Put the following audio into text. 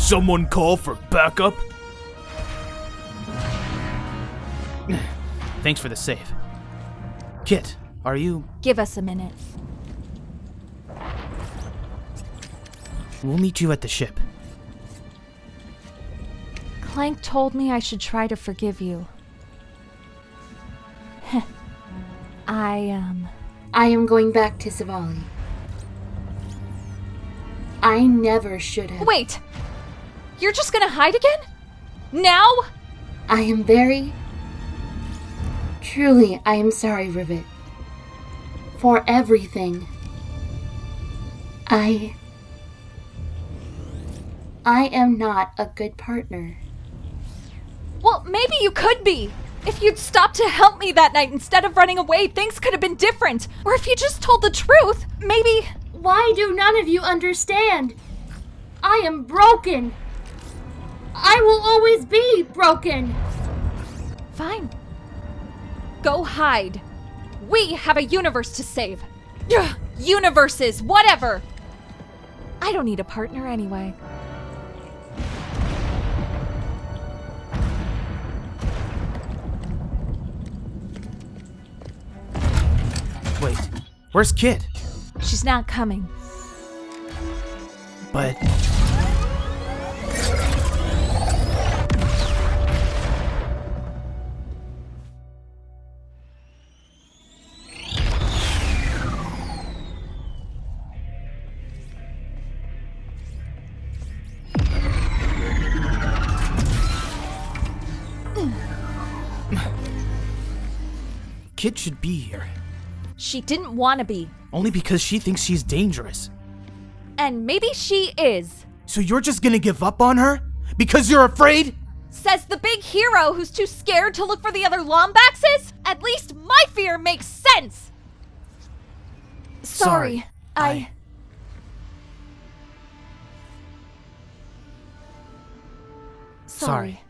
someone call for backup? Thanks for the save. Kit, are you... Give us a minute. We'll meet you at the ship. Clank told me I should try to forgive you. I am going back to Savali. I never should have. Wait! You're just gonna hide again? Now? I am Truly, I am sorry, Rivet. For everything. I am not a good partner. Well, maybe you could be! If you'd stopped to help me that night instead of running away, things could have been different. Or if you just told the truth, maybe... Why do none of you understand? I am broken. I will always be broken. Fine. Go hide. We have a universe to save. Ugh, universes, whatever. I don't need a partner anyway. Wait, where's Kit? She's not coming. But... Kit should be here. She didn't want to be. Only because she thinks she's dangerous. And maybe she is. So you're just gonna give up on her? Because you're afraid? Says the big hero who's too scared to look for the other Lombaxes? At least my fear makes sense! Sorry, Sorry.